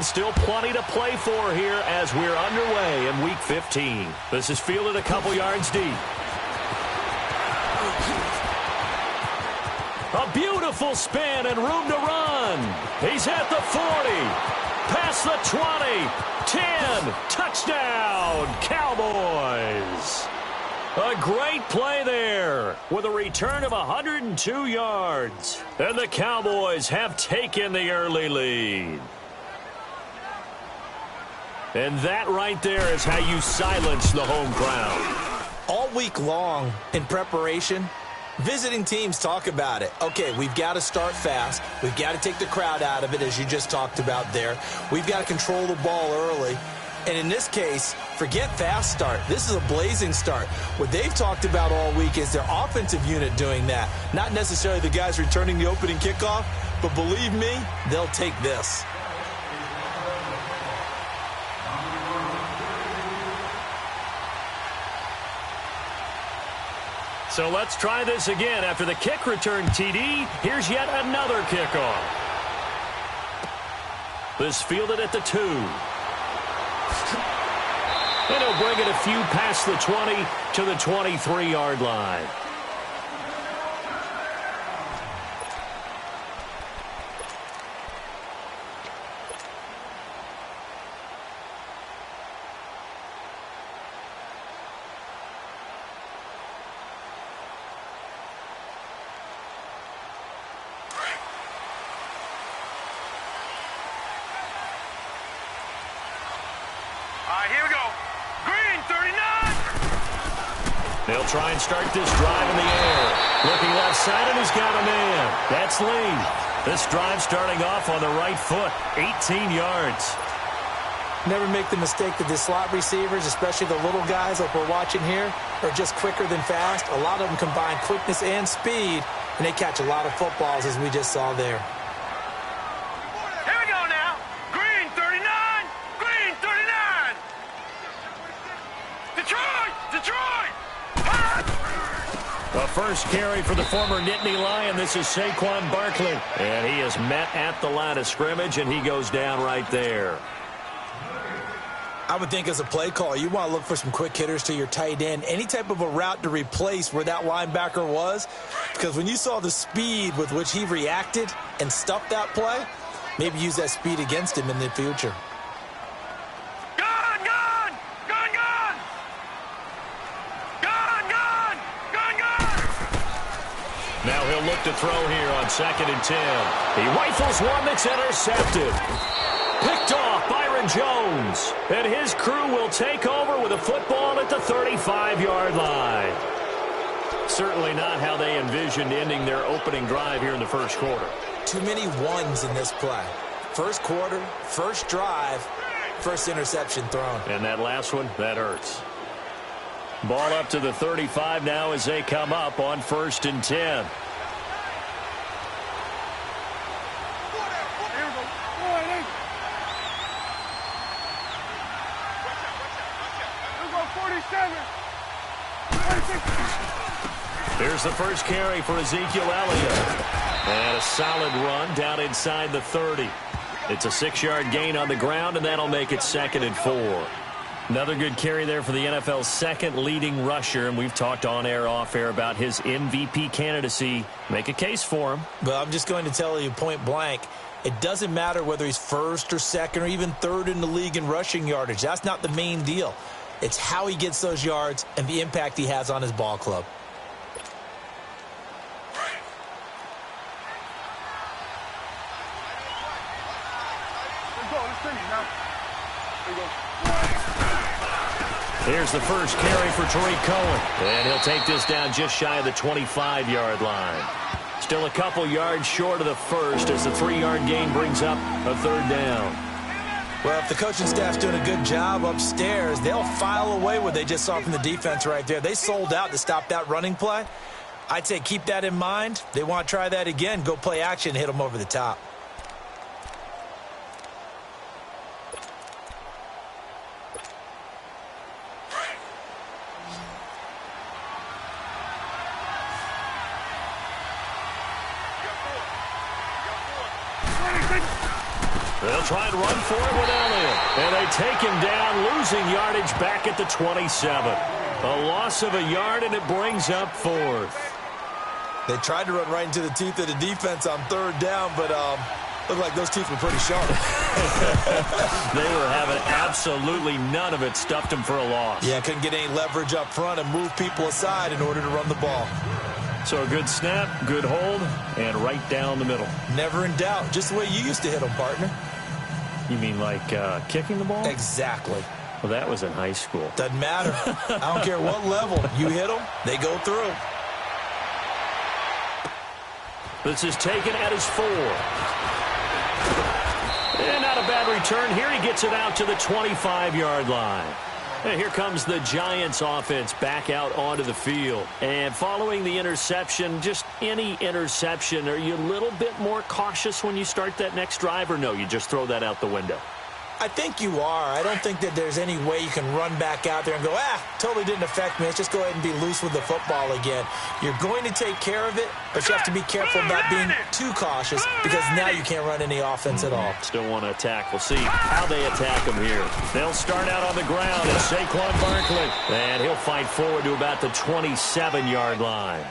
still plenty to play for here as we're underway in Week 15. This is fielded a couple yards deep. A beautiful spin and room to run. He's at the 40, past the 20, 10, touchdown, Cowboys. A great play there with a return of 102 yards. And the Cowboys have taken the early lead. And that right there is how you silence the home crowd. All week long in preparation, visiting teams talk about it. Okay, we've got to start fast. We've got to take the crowd out of it, as you just talked about there. We've got to control the ball early. And in this case, forget fast start. This is a blazing start. What they've talked about all week is their offensive unit doing that. Not necessarily the guys returning the opening kickoff, but believe me, they'll take this. So let's try this again. After the kick return TD, here's yet another kickoff. This fielded at the 2. And he'll bring it a few past the 20 to the 23-yard line. Here we go. Green, 39. They'll try and start this drive in the air. Looking left side, and he's got a man. That's Lee. This drive starting off on the right foot. 18 yards. Never make the mistake that the slot receivers, especially the little guys like we're watching here, are just quicker than fast. A lot of them combine quickness and speed, and they catch a lot of footballs, as we just saw there. Here we go now. Green, 39. Green, 39. Detroit, Detroit. The first carry for the former Nittany Lion. This is Saquon Barkley. And he is met at the line of scrimmage, and he goes down right there. I would think as a play caller, you want to look for some quick hitters to your tight end. Any type of a route to replace where that linebacker was. Because when you saw the speed with which he reacted and stuffed that play, maybe use that speed against him in the future. Gone, gone. Gone, gone. Gone, gone. Gone, gone. Now he'll look to throw here on 2nd and 10. He rifles one that's intercepted. Picked off Byron Jones. And his crew will take over with a football at the 35-yard line. Certainly not how they envisioned ending their opening drive here in the first quarter. Too many ones in this play. First quarter, first drive, first interception thrown. And that last one, that hurts. Ball up to the 35 now as they come up on 1st and 10. Here's the first carry for Ezekiel Elliott. And a solid run down inside the 30. It's a 6-yard gain on the ground, and that'll make it 2nd and 4. Another good carry there for the NFL's second leading rusher, and we've talked on air, off air about his MVP candidacy. Make a case for him. But I'm just going to tell you point blank, it doesn't matter whether he's first or second or even third in the league in rushing yardage. That's not the main deal. It's how he gets those yards and the impact he has on his ball club. Here's the first carry for Tariq Cohen. And he'll take this down just shy of the 25-yard line. Still a couple yards short of the first as the 3-yard gain brings up a 3rd down. Well, if the coaching staff's doing a good job upstairs, they'll file away what they just saw from the defense right there. They sold out to stop that running play. I'd say keep that in mind. They want to try that again. Go play action and hit them over the top. They'll try and run for it with Elliott. And they take him down, losing yardage back at the 27. A loss of a yard, and it brings up fourth. They tried to run right into the teeth of the defense on third down, but looked like those teeth were pretty sharp. They were having absolutely none of it. Stuffed them for a loss. Yeah, couldn't get any leverage up front and move people aside in order to run the ball. So a good snap, good hold, and right down the middle. Never in doubt. Just the way you used to hit them, partner. You mean like kicking the ball? Exactly. Well, that was in high school. Doesn't matter. I don't care what level. You hit them, they go through. This is taken at his 4. And not a bad return. Here he gets it out to the 25-yard line. And here comes the Giants offense back out onto the field. And following the interception, just any interception, are you a little bit more cautious when you start that next drive, or no, you just throw that out the window? I think you are. I don't think that there's any way you can run back out there and go, totally didn't affect me. Let's just go ahead and be loose with the football again. You're going to take care of it, but you have to be careful about being too cautious because now you can't run any offense at all. Still want to attack. We'll see how they attack him here. They'll start out on the ground as Saquon Barkley. And he'll fight forward to about the 27-yard line.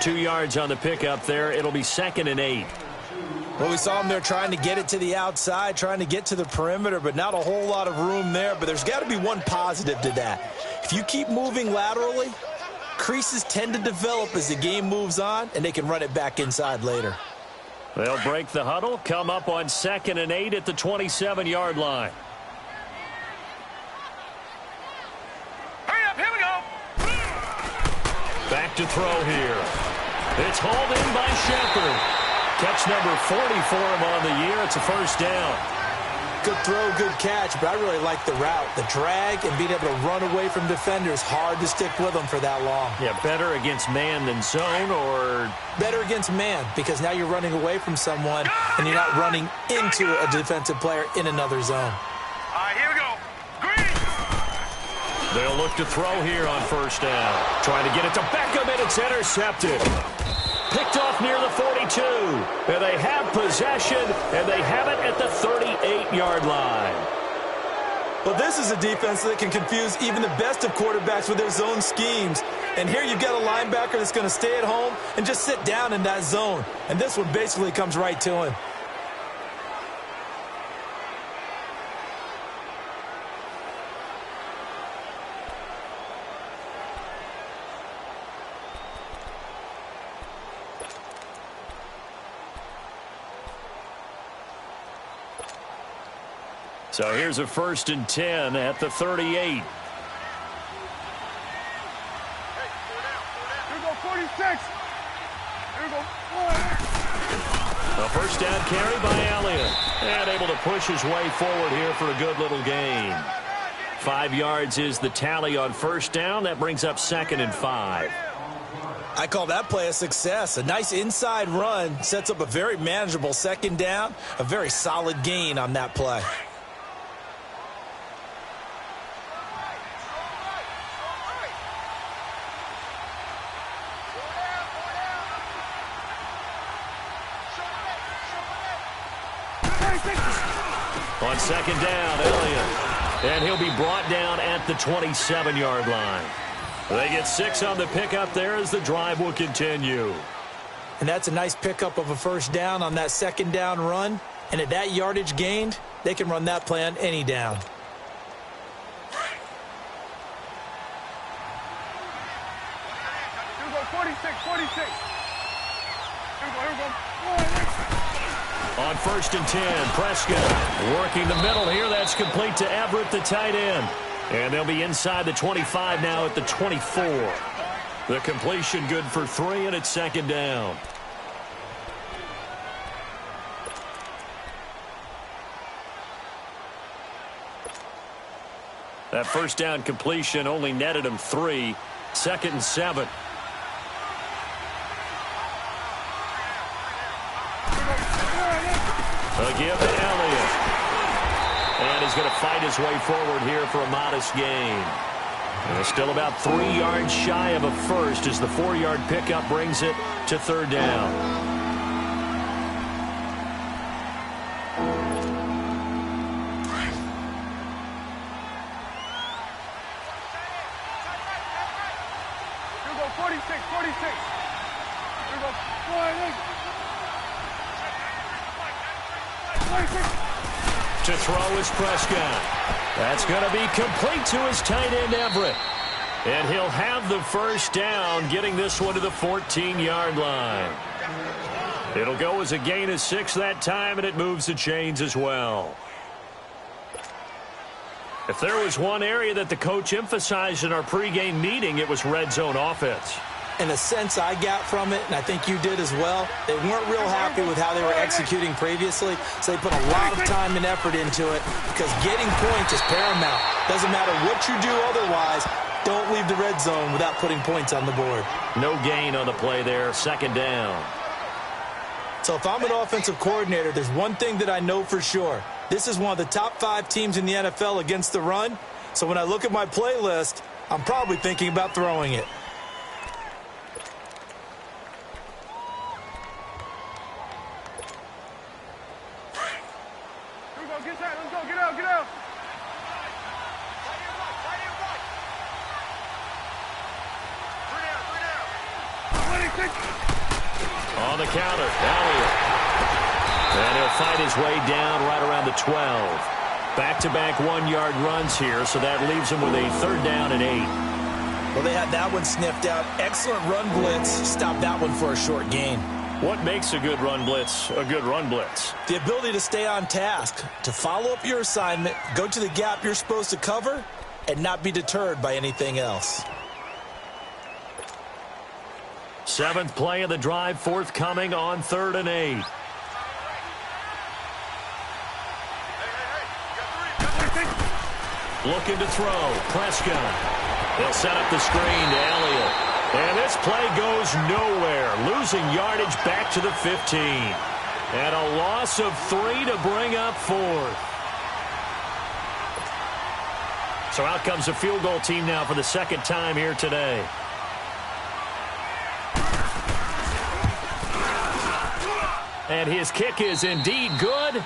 2 yards on the pickup there. It'll be 2nd and 8. Well, we saw him there trying to get it to the outside, trying to get to the perimeter, but not a whole lot of room there. But there's got to be one positive to that. If you keep moving laterally, creases tend to develop as the game moves on, and they can run it back inside later. They'll break the huddle, come up on 2nd and 8 at the 27-yard line. Hurry up, here we go. Back to throw here. It's hauled in by Shepard. Catch number 40 for him on the year. It's a first down. Good throw, good catch, but I really like the route. The drag and being able to run away from defenders, hard to stick with them for that long. Yeah, better against man than zone, or? Better against man, because now you're running away from someone and you're not running into a defensive player in another zone. All right, here we go. Green. They'll look to throw here on first down. Trying to get it to Beckham, and it's intercepted. Picked off near the 42. And they have possession, and they have it at the 38-yard line. Well, this is a defense that can confuse even the best of quarterbacks with their zone schemes. And here you've got a linebacker that's going to stay at home and just sit down in that zone. And this one basically comes right to him. So here's a 1st and 10 at the 38. Here we go, 46. Here we go. A first down carry by Elliott. And able to push his way forward here for a good little gain. 5 yards is the tally on first down. That brings up 2nd and 5. I call that play a success. A nice inside run sets up a very manageable 2nd down. A very solid gain on that play. On 2nd down, Elliott. And he'll be brought down at the 27-yard line. They get 6 on the pickup there as the drive will continue. And that's a nice pickup of a first down on that 2nd down run. And at that yardage gained, they can run that play on any down. Here we go, 46, 46. Here we go. On 1st and 10, Prescott working the middle here. That's complete to Everett, the tight end. And they'll be inside the 25 now at the 24. The completion good for 3, and it's 2nd down. That first down completion only netted him 3. 2nd and 7. A give to Elliott. And he's going to fight his way forward here for a modest gain. And still about 3 yards shy of a first as the 4-yard pickup brings it to 3rd down. 46, 46. Here we go. 46. To throw is Prescott. That's going to be complete to his tight end, Everett. And he'll have the first down, getting this one to the 14-yard line. It'll go as a gain of 6 that time, and it moves the chains as well. If there was one area that the coach emphasized in our pregame meeting, it was red zone offense. And the sense I got from it, and I think you did as well, they weren't real happy with how they were executing previously, so they put a lot of time and effort into it because getting points is paramount. Doesn't matter what you do otherwise, don't leave the red zone without putting points on the board. No gain on the play there, second down. So if I'm an offensive coordinator, there's one thing that I know for sure. This is one of the top 5 teams in the NFL against the run. So when I look at my playlist, I'm probably thinking about throwing it. Here we go. Get that. Let's go. Get out. Get out. On the counter, Elliott. And he'll fight his way down right around the 12. Back-to-back 1-yard runs here, so that leaves him with a third down and 8. Well, they had that one sniffed out. Excellent run blitz. Stop that one for a short gain. What makes a good run blitz a good run blitz? The ability to stay on task, to follow up your assignment, go to the gap you're supposed to cover, and not be deterred by anything else. 7th play of the drive, forthcoming on 3rd and 8. Looking to throw. Prescott. They'll set up the screen to Elliott. And this play goes nowhere. Losing yardage back to the 15. And a loss of 3 to bring up 4th. So out comes the field goal team now for the second time here today. And his kick is indeed good.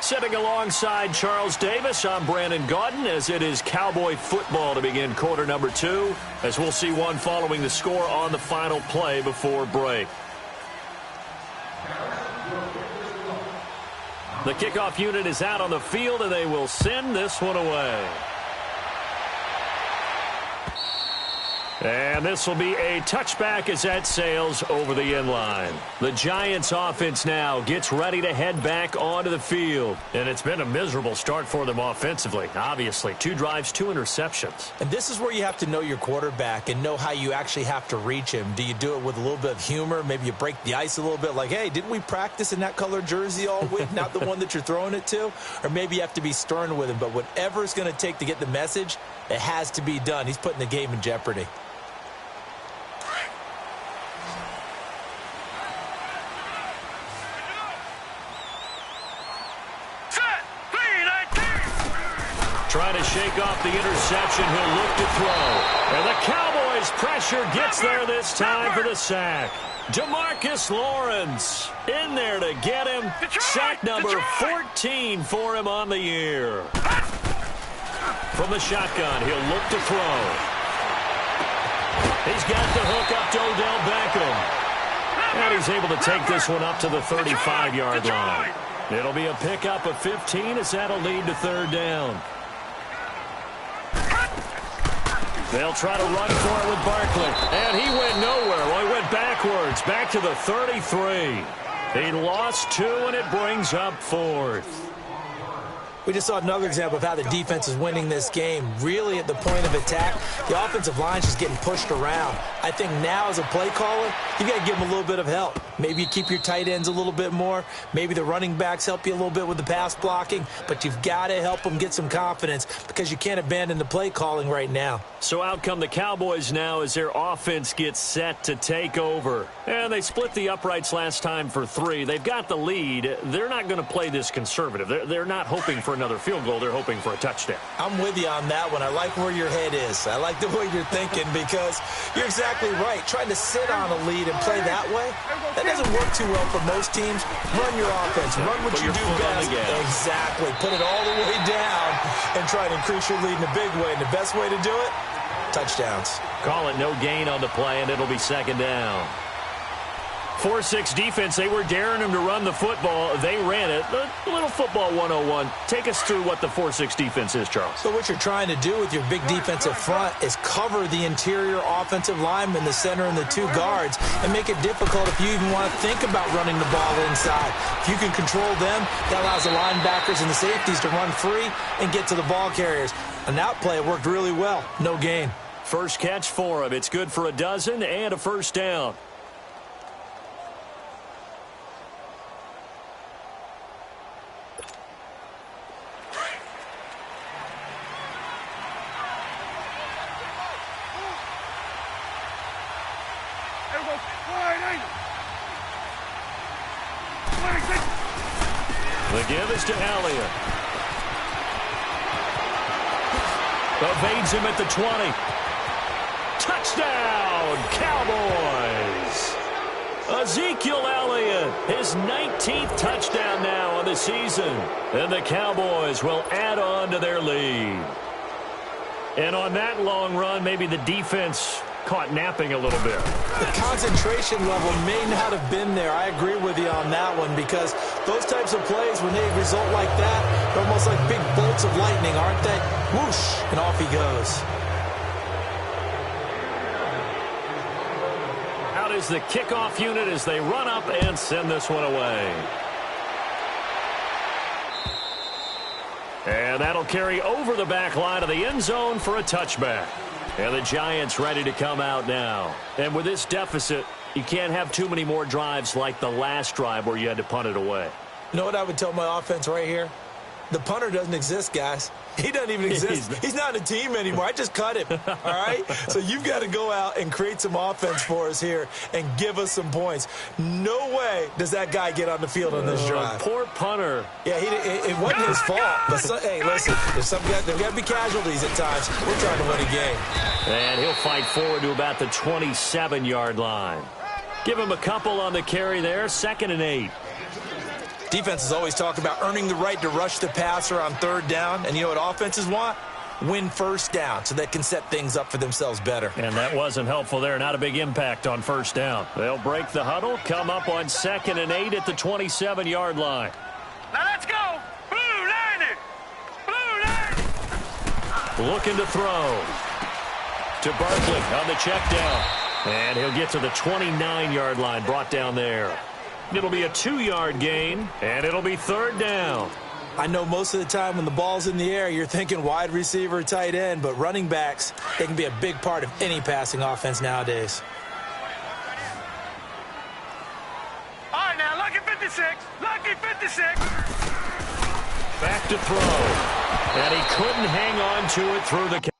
Sitting alongside Charles Davis, I'm Brandon Gaudin, as it is Cowboy football to begin quarter number 2, as we'll see one following the score on the final play before break. The kickoff unit is out on the field, and they will send this one away. And this will be a touchback as that sails over the end line. The Giants offense now gets ready to head back onto the field. And it's been a miserable start for them offensively. Obviously, 2 drives, 2 interceptions. And this is where you have to know your quarterback and know how you actually have to reach him. Do you do it with a little bit of humor? Maybe you break the ice a little bit like, hey, didn't we practice in that color jersey all week? Not the one that you're throwing it to? Or maybe you have to be stern with him. But whatever it's going to take to get the message, it has to be done. He's putting the game in jeopardy. Trying to shake off the interception. He'll look to throw. And the Cowboys pressure gets there this time for the sack. DeMarcus Lawrence in there to get him. Sack number 14 for him on the year. From the shotgun, he'll look to throw. He's got the hook up to Odell Beckham. And he's able to take this one up to the 35-yard line. It'll be a pickup of 15 as that'll lead to 3rd down. They'll try to run for it with Barkley. And he went nowhere. Well, he went backwards, back to the 33. He lost 2, and it brings up 4th. We just saw another example of how the defense is winning this game. Really at the point of attack, the offensive line's just getting pushed around. I think now as a play caller, you got to give them a little bit of help. Maybe you keep your tight ends a little bit more. Maybe the running backs help you a little bit with the pass blocking. But you've got to help them get some confidence because you can't abandon the play calling right now. So out come the Cowboys now as their offense gets set to take over. And they split the uprights last time for 3. They've got the lead. They're not going to play this conservative. They're not hoping for another field goal. They're hoping for a touchdown. I'm with you on that one. I like where your head is. I like the way you're thinking because you're exactly right. Trying to sit on a lead and play that way, that doesn't work too well for most teams. Run your offense. Run what you do best. Exactly. Put it all the way down and try to increase your lead in a big way. And the best way to do it, touchdowns. Call it no gain on the play, and it'll be second down. 4-6 defense, they were daring him to run the football. They ran it. A little football 101. Take us through what the 4-6 defense is, Charles. So what you're trying to do with your big defensive front is cover the interior offensive linemen, the center, and the two guards, and make it difficult if you even want to think about running the ball inside. If you can control them, that allows the linebackers and the safeties to run free and get to the ball carriers. And that play worked really well. No gain. First catch for him. It's good for a dozen and a first down. The give is to Elliott. Evades him at the 20. Touchdown, Cowboys! Ezekiel Elliott, his 19th touchdown now on the season. And the Cowboys will add on to their lead. And on that long run, maybe the defense caught napping a little bit. The concentration level may not have been there. I agree with you on that one, because those types of plays, when they result like that, they're almost like big bolts of lightning, aren't they? Whoosh, and off he goes. Out is the kickoff unit as they run up and send this one away. And that'll carry over the back line of the end zone for a touchback. And the Giants ready to come out now. And with this deficit, you can't have too many more drives like the last drive where you had to punt it away. You know what I would tell my offense right here? The punter doesn't exist, guys. He doesn't even exist. He's not a team anymore. I just cut him, all right? So you've got to go out and create some offense for us here and give us some points. No way does that guy get on the field on this drive. Poor punter. Yeah, it wasn't his fault. But hey, listen, there's got to be casualties at times. We're trying to win a game. And he'll fight forward to about the 27-yard line. Give him a couple on the carry there, 2nd and 8. Defenses always talk about earning the right to rush the passer on 3rd down. And you know what offenses want? Win first down so they can set things up for themselves better. And that wasn't helpful there. Not a big impact on 1st down. They'll break the huddle, come up on 2nd and 8 at the 27-yard line. Now let's go. Blue line it. Blue line. Looking to throw. To Barkley on the check down. And he'll get to the 29-yard line, brought down there. It'll be a 2-yard gain, and it'll be 3rd down. I know most of the time when the ball's in the air, you're thinking wide receiver, tight end, but running backs, they can be a big part of any passing offense nowadays. All right, now, lucky 56. Lucky 56. Back to throw. And he couldn't hang on to it through the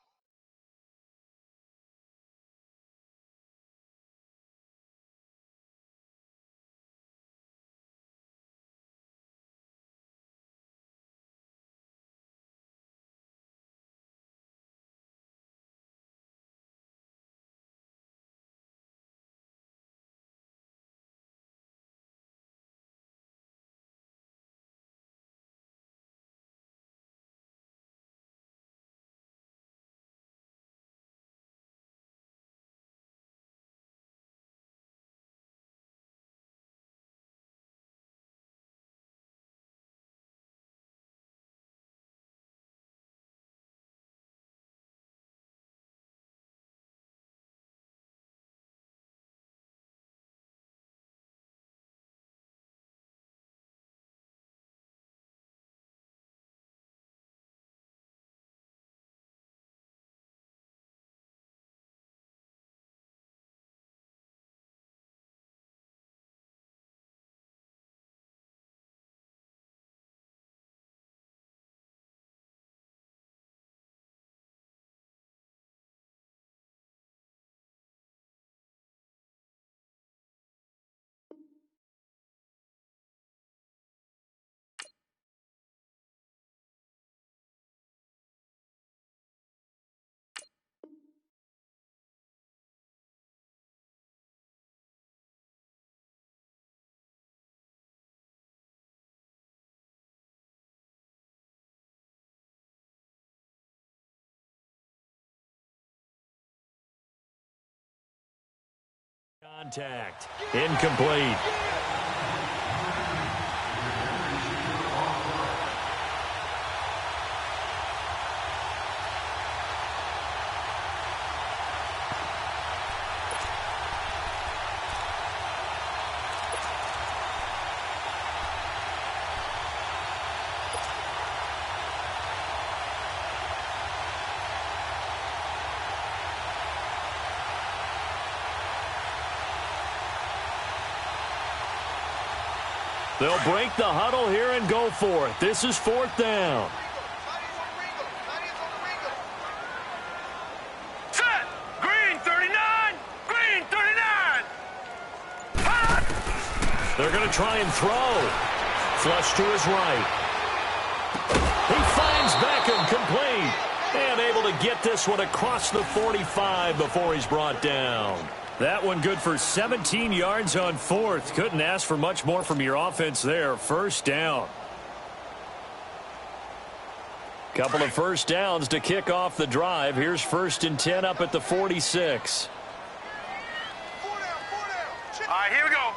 contact. Incomplete. They'll break the huddle here and go for it. This is 4th down. Set! Green 39! Green 39! Hot! They're going to try and throw. Flush to his right. He finds Beckham complete. And able to get this one across the 45 before he's brought down. That one good for 17 yards on 4th. Couldn't ask for much more from your offense there. 1st down. Couple of 1st downs to kick off the drive. Here's 1st and 10 up at the 46. All right, here we go.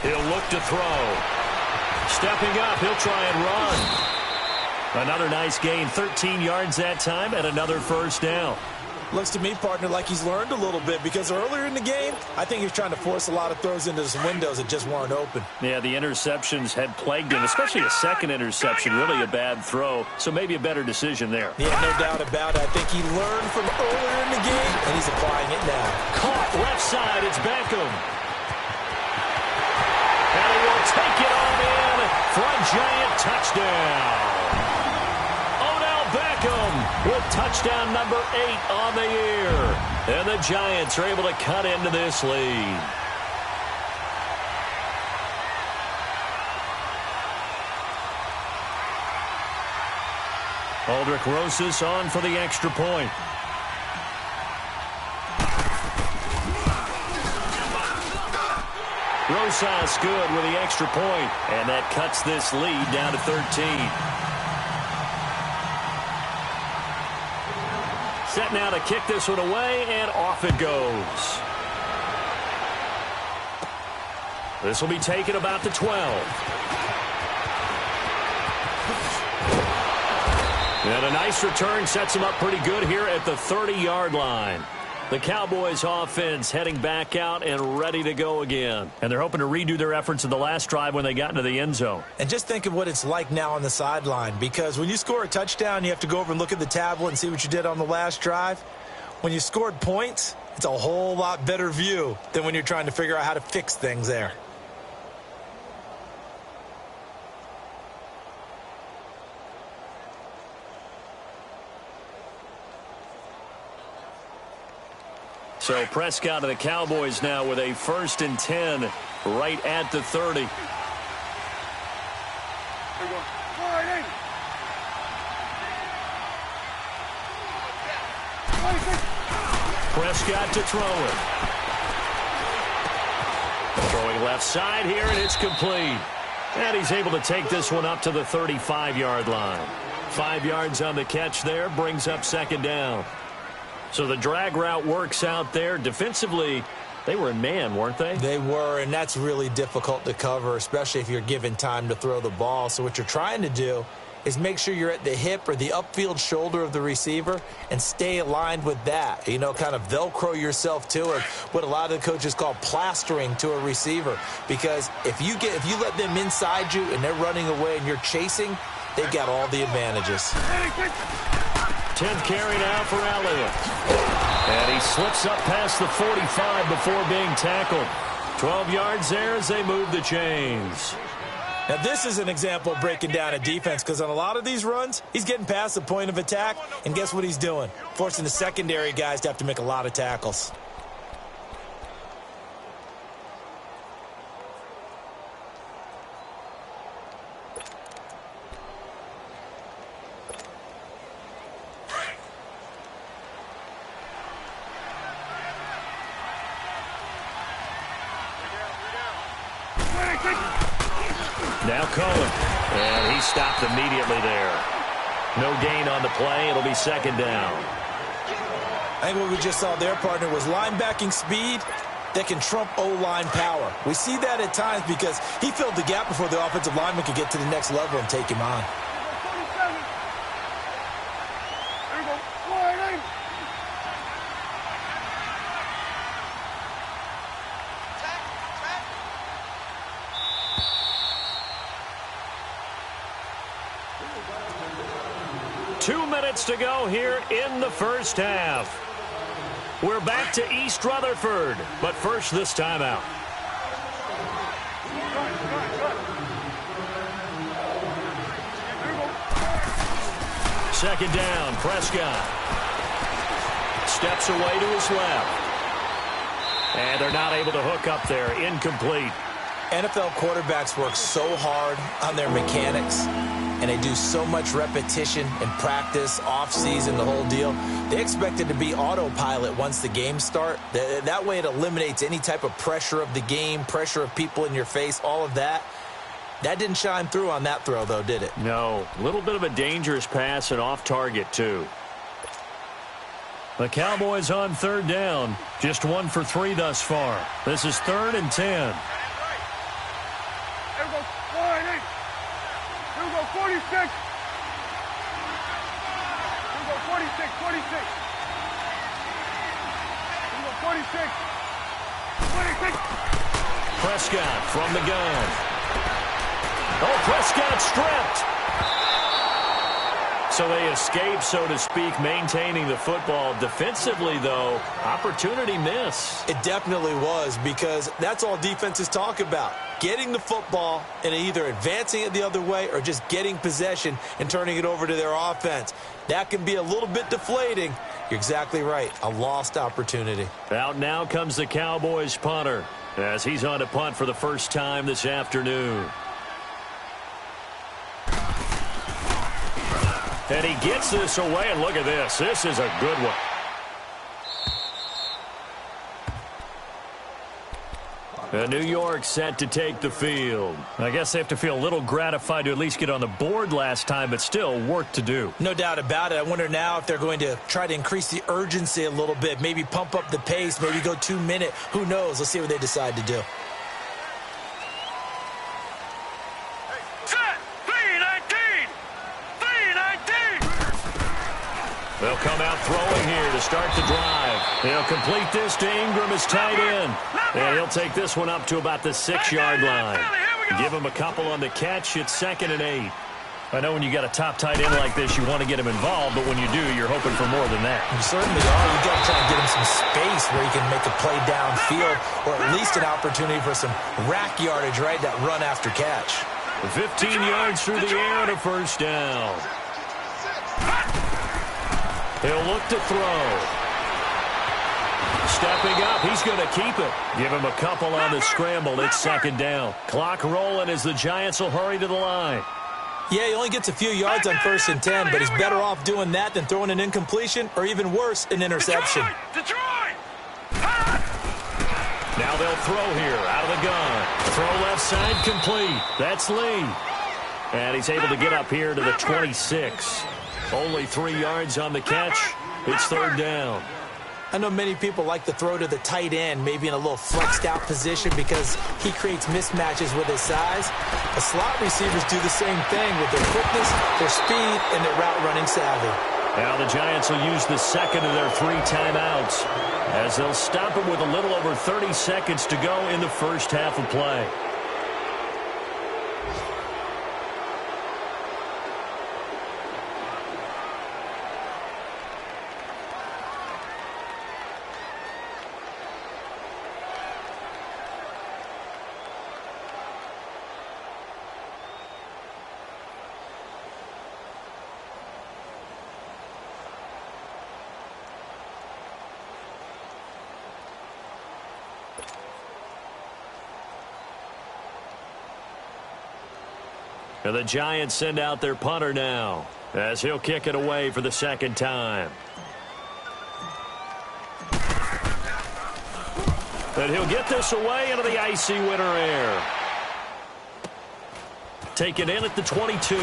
He'll look to throw. Stepping up, he'll try and run. Another nice gain, 13 yards that time, and another 1st down. Looks to me, partner, like he's learned a little bit because earlier in the game, I think he was trying to force a lot of throws into some windows that just weren't open. Yeah, the interceptions had plagued him, especially a second interception, really a bad throw, so maybe a better decision there. Yeah, no doubt about it. I think he learned from earlier in the game, and he's applying it now. Caught left side, it's Beckham. And he will take it on in for a giant touchdown. With touchdown number 8 on the year. And the Giants are able to cut into this lead. Aldrich Rosas on for the extra point. Rosas good with the extra point. And that cuts this lead down to 13. Set now to kick this one away, and off it goes. This will be taken about the 12. And a nice return sets him up pretty good here at the 30-yard line. The Cowboys offense heading back out and ready to go again. And they're hoping to redo their efforts in the last drive when they got into the end zone. And just think of what it's like now on the sideline, because when you score a touchdown, you have to go over and look at the tablet and see what you did on the last drive. When you scored points, it's a whole lot better view than when you're trying to figure out how to fix things there. So Prescott of the Cowboys now with a 1st and 10 right at the 30. Prescott to throw it. Throwing left side here, and it's complete. And he's able to take this one up to the 35-yard line. 5 yards on the catch there, brings up 2nd down. So the drag route works out there. Defensively, they were in man, weren't they? They were, and that's really difficult to cover, especially if you're given time to throw the ball. So what you're trying to do is make sure you're at the hip or the upfield shoulder of the receiver and stay aligned with that. You know, kind of Velcro yourself to it, what a lot of the coaches call plastering to a receiver. Because if you let them inside you and they're running away and you're chasing, they've got all the advantages. 10th carry now for Elliott. And he slips up past the 45 before being tackled. 12 yards there as they move the chains. Now, this is an example of breaking down a defense, because on a lot of these runs, he's getting past the point of attack, and guess what he's doing? Forcing the secondary guys to have to make a lot of tackles. Now Cohen. And he stopped immediately there. No gain on the play. It'll be 2nd down. I think what we just saw their partner was linebacking speed that can trump O-line power. We see that at times because he filled the gap before the offensive lineman could get to the next level and take him on. To go here in the first half. We're back to East Rutherford, but first this timeout. Second down, Prescott. Steps away to his left. And they're not able to hook up there. Incomplete. NFL quarterbacks work so hard on their mechanics, and they do so much repetition and practice, off-season, the whole deal. They expect it to be autopilot once the games start. That way it eliminates any type of pressure of the game, pressure of people in your face, all of that. That didn't shine through on that throw, though, did it? No. A little bit of a dangerous pass and off target, too. The Cowboys on third down. Just 1 for 3 thus far. This is 3rd and 10. 46. Here we go, 46, 46. Here we go, 46. 26. Prescott from the gun. Oh, Prescott stripped. So they escape, so to speak, maintaining the football. Defensively, though, opportunity miss. It definitely was, because that's all defenses talk about. Getting the football and either advancing it the other way or just getting possession and turning it over to their offense. That can be a little bit deflating. You're exactly right. A lost opportunity. Out now comes the Cowboys punter as he's on to punt for the first time this afternoon. And he gets this away, and look at this. This is a good one. New York set to take the field. I guess they have to feel a little gratified to at least get on the board last time, but still work to do. No doubt about it. I wonder now if they're going to try to increase the urgency a little bit, maybe pump up the pace, maybe go 2-minute. Who knows? Let's see what they decide to do. They'll come out throwing here to start the drive. He'll complete this to Ingram as tight end. And he'll take this one up to about the 6-yard line. Give him a couple on the catch. It's 2nd and 8. I know when you got a top tight end like this, you want to get him involved, but when you do, you're hoping for more than that. You certainly are. You got to try and get him some space where he can make a play downfield, or at least an opportunity for some rack yardage, right? That run after catch. 15 yards through the air and a first down. He'll look to throw. Stepping up, he's going to keep it. Give him a couple on the scramble. It's 2nd down. Clock rolling as the Giants will hurry to the line. Yeah, he only gets a few yards on 1st and 10, but he's better off doing that than throwing an incompletion or even worse, an interception. Detroit! Now they'll throw here out of the gun. Throw left side complete. That's Lee. And he's able to get up here to the 26. Only 3 yards on the catch. It's 3rd down. I know many people like to throw to the tight end, maybe in a little flexed out position because he creates mismatches with his size. The slot receivers do the same thing with their quickness, their speed, and their route running savvy. Now the Giants will use the second of their 3 timeouts as they'll stop it with a little over 30 seconds to go in the first half of play. And the Giants send out their punter now as he'll kick it away for the 2nd time. And he'll get this away into the icy winter air. Taken in at the 22.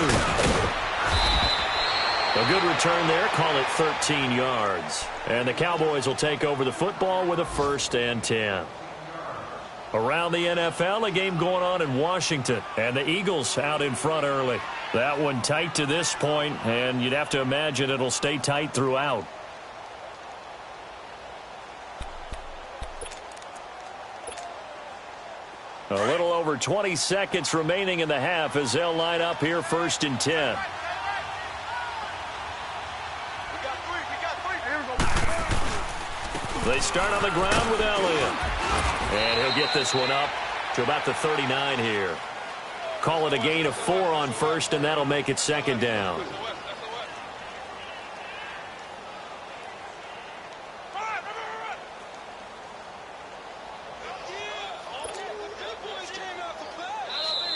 A good return there. Call it 13 yards. And the Cowboys will take over the football with a 1st and 10. Around the NFL, a game going on in Washington. And the Eagles out in front early. That one tight to this point, and you'd have to imagine it'll stay tight throughout. A little over 20 seconds remaining in the half as they'll line up here 1st and 10. They start on the ground with Elliott. And he'll get this one up to about the 39 here. Call it a gain of 4 on 1st, and that'll make it 2nd down.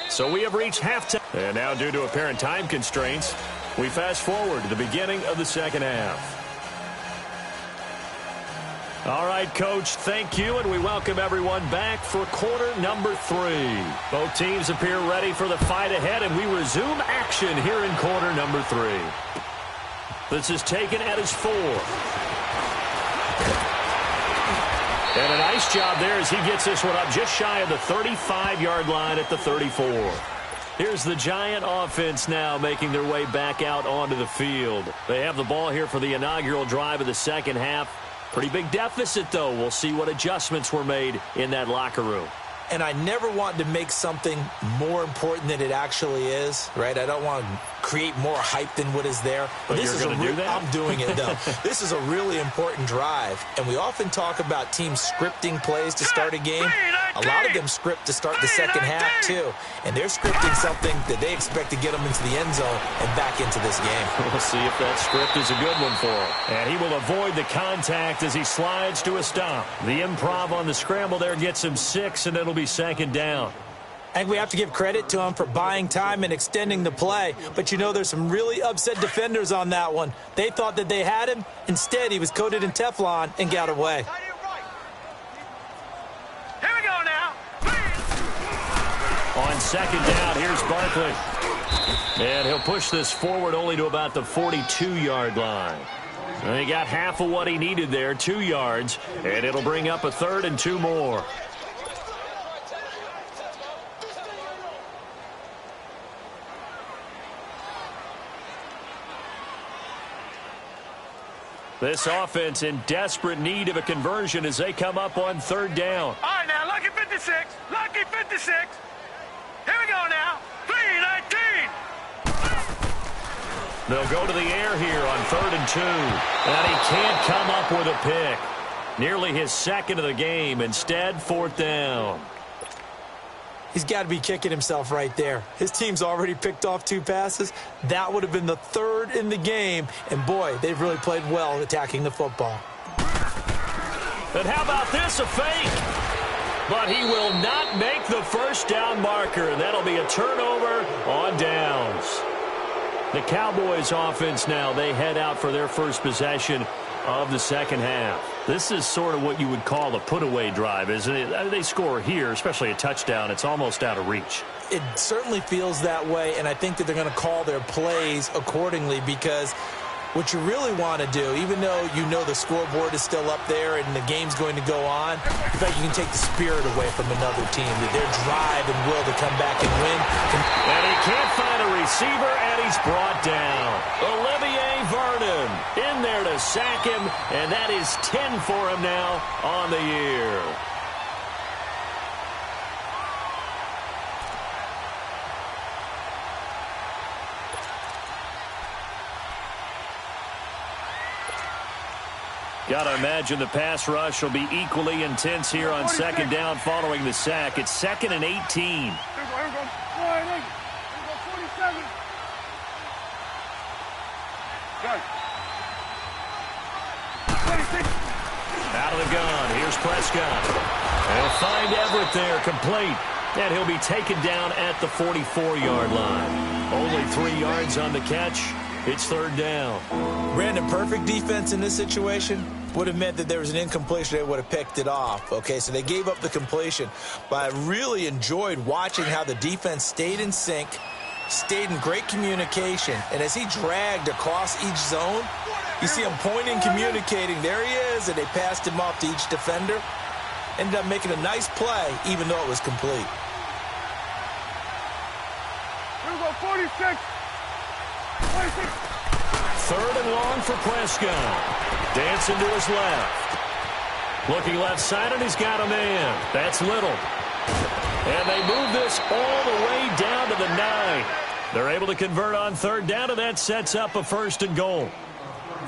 So we have reached halftime. And now, due to apparent time constraints, we fast forward to the beginning of the 2nd half. All right, Coach, thank you, and we welcome everyone back for quarter number 3. Both teams appear ready for the fight ahead, and we resume action here in quarter number 3. This is taken at his 4. And a nice job there as he gets this one up just shy of the 35-yard line at the 34. Here's the Giant offense now making their way back out onto the field. They have the ball here for the inaugural drive of the 2nd half. Pretty big deficit, though. We'll see what adjustments were made in that locker room. And I never want to make something more important than it actually is, right? I don't want to create more hype than what is there. But this you're going to do that? I'm doing it, though. This is a really important drive. And we often talk about teams scripting plays to start a game. A lot of them script to start the 2nd half, too. And they're scripting something that they expect to get them into the end zone and back into this game. We'll see if that script is a good one for him. And he will avoid the contact as he slides to a stop. The improv on the scramble there gets him 6, and it'll be 2nd down. And we have to give credit to him for buying time and extending the play. But, you know, there's some really upset defenders on that one. They thought that they had him. Instead, he was coated in Teflon and got away. Here we go now. On 2nd down, here's Barkley. And he'll push this forward only to about the 42-yard line. And he got half of what he needed there, 2 yards. And it'll bring up a 3rd and 2 more. This offense in desperate need of a conversion as they come up on 3rd down. All right, now, lucky 56. Lucky 56. Here we go now. 3-19. They'll go to the air here on 3rd and 2. And he can't come up with a pick. Nearly his 2nd of the game. Instead, 4th down. He's got to be kicking himself right there. His team's already picked off 2 passes. That would have been the 3rd in the game. And, boy, they've really played well attacking the football. And how about this, a fake? But he will not make the 1st down marker. And that'll be a turnover on downs. The Cowboys offense now, they head out for their first possession of the 2nd half. This is sort of what you would call a put-away drive, isn't it? They score here, especially a touchdown. It's almost out of reach. It certainly feels that way, and I think that they're going to call their plays accordingly because what you really want to do, even though you know the scoreboard is still up there and the game's going to go on, in fact, you can take the spirit away from another team, that their drive and will to come back and win. And he can't find a receiver, and he's brought down. Olivier Vernon in there to sack him, and that is 10 for him now on the year. Got to imagine the pass rush will be equally intense here on 2nd down following the sack. It's 2nd and 18. Here we go. Here we go. 47. Good. 26. Out of the gun. Here's Prescott. He'll find Everett there, complete. And he'll be taken down at the 44-yard line. Only 3 yards on the catch. It's 3rd down. Brandon, perfect defense in this situation would have meant that there was an incompletion. They would have picked it off. Okay, so they gave up the completion. But I really enjoyed watching how the defense stayed in sync, stayed in great communication. And as he dragged across each zone, you see him pointing, communicating. There he is, and they passed him off to each defender. Ended up making a nice play, even though it was complete. Here we go, 46. 26. Third and long for Prescott. Dancing to his left. Looking left side, and he's got a man. That's Little. And they move this all the way down to the 9. They're able to convert on third down, and that sets up a 1st and goal.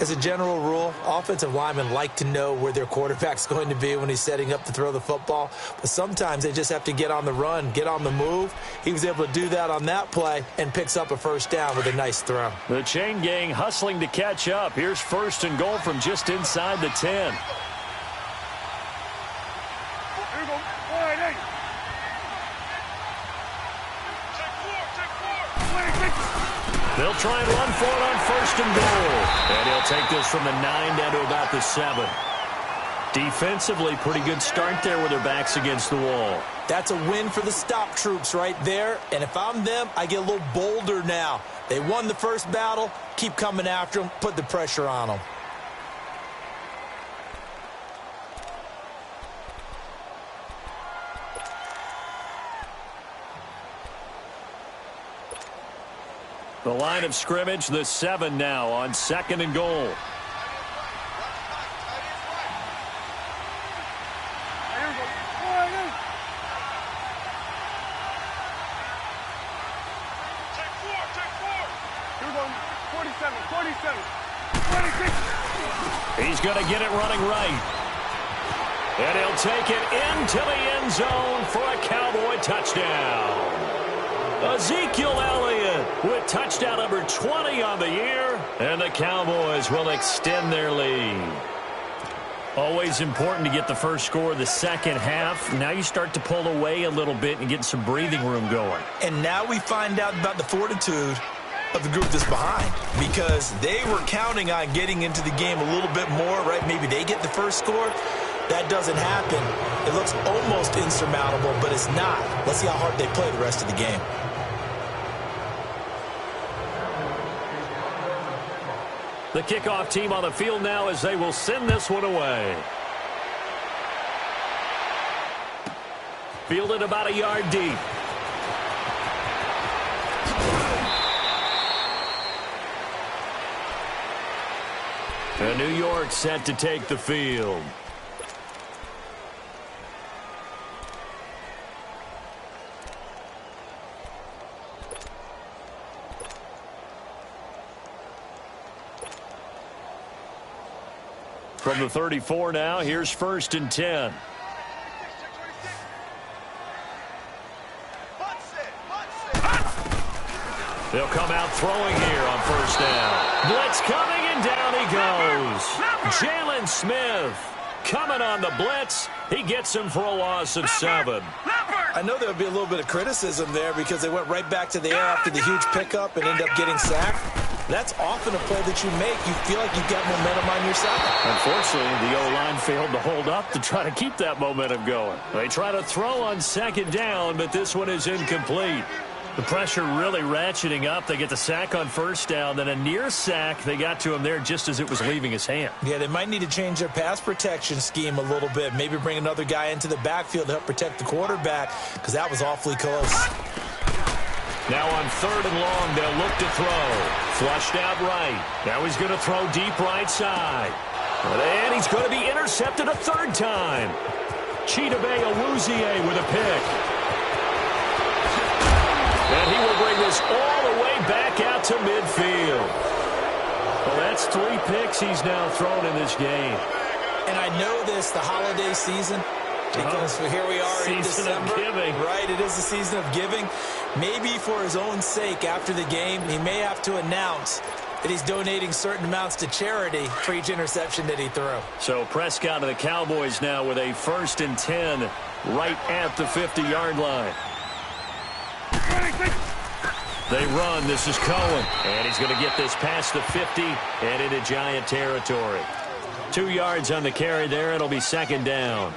As a general rule, offensive linemen like to know where their quarterback's going to be when he's setting up to throw the football. But sometimes they just have to get on the run, get on the move. He was able to do that on that play and picks up a 1st down with a nice throw. The chain gang hustling to catch up. Here's 1st and goal from just inside the 10. Here we go, 48. They'll try and run for it on 1st and goal. And he'll take this from the 9 down to about the 7. Defensively, pretty good start there with their backs against the wall. That's a win for the stop troops right there. And if I'm them, I get a little bolder now. They won the first battle. Keep coming after them. Put the pressure on them. The line of scrimmage, the 7 now on 2nd and goal. Here we go, 48. Take 4. Here we go, 47, 26. He's going to get it running right. And he'll take it into the end zone for a Cowboy touchdown. Ezekiel Elliott with touchdown number 20 on the year, and the Cowboys will extend their lead. Always important to get the first score of the second half. Now you start to pull away a little bit and get some breathing room going. And now we find out about the fortitude of the group that's behind, because they were counting on getting into the game a little bit more, right? Maybe they get the first score. That doesn't happen. It looks almost insurmountable, but it's not. Let's see how hard they play the rest of the game. The kickoff team on the field now as they will send this one away. Fielded about a yard deep. And New York set to take the field. From the 34 now, here's 1st and 10. They'll come out throwing here on 1st down. Blitz coming, and down he goes. Jalen Smith coming on the blitz. He gets him for a loss of 7. I know there would be a little bit of criticism there because they went right back to the air after the huge pickup and ended up getting sacked. That's often a play that you make. You feel like you've got momentum on your side. Unfortunately, the O-line failed to hold up to try to keep that momentum going. They try to throw on 2nd down, but this one is incomplete. The pressure really ratcheting up. They get the sack on 1st down, then a near sack. They got to him there just as it was leaving his hand. Yeah, they might need to change their pass protection scheme a little bit. Maybe bring another guy into the backfield to help protect the quarterback, because that was awfully close. Now on 3rd and long, they'll look to throw. Flushed out right. Now he's going to throw deep right side. And he's going to be intercepted a 3rd time. Chidobe Awuzie with a pick. And he will bring this all the way back out to midfield. Well, that's 3 picks he's now thrown in this game. And I know this, the holiday season, because here we are in December. Season of giving. Right, it is the season of giving. Maybe for his own sake after the game, he may have to announce that he's donating certain amounts to charity for each interception that he threw. So Prescott of the Cowboys now with a 1st and 10 right at the 50-yard line. They run. This is Cohen. And he's going to get this past the 50 and into Giant territory. 2 yards on the carry there. It'll be 2nd down.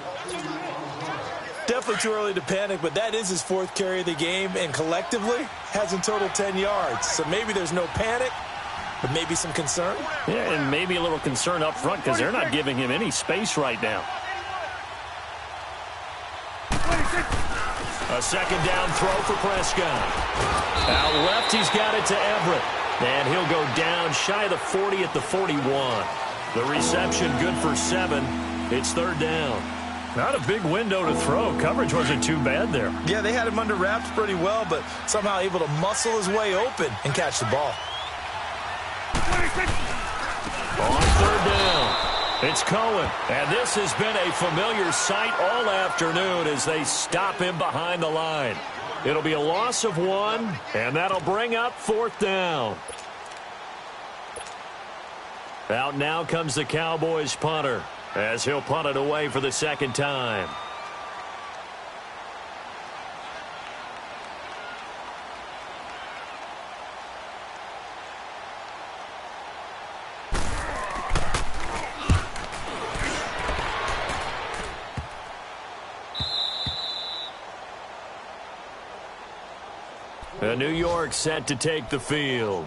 Definitely too early to panic, but that is his 4th carry of the game, and collectively has in total 10 yards. So maybe there's no panic, but maybe some concern. Yeah, and maybe a little concern up front because they're not giving him any space right now. A 2nd down throw for Prescott. Out left, he's got it to Everett. And he'll go down shy of the 40 at the 41. The reception good for 7. It's 3rd down. Not a big window to throw. Coverage wasn't too bad there. Yeah, they had him under wraps pretty well, but somehow able to muscle his way open and catch the ball. On 3rd down, it's Cohen. And this has been a familiar sight all afternoon as they stop him behind the line. It'll be a loss of 1, and that'll bring up 4th down. Out now comes the Cowboys punter, as he'll punt it away for the 2nd time. New York set to take the field.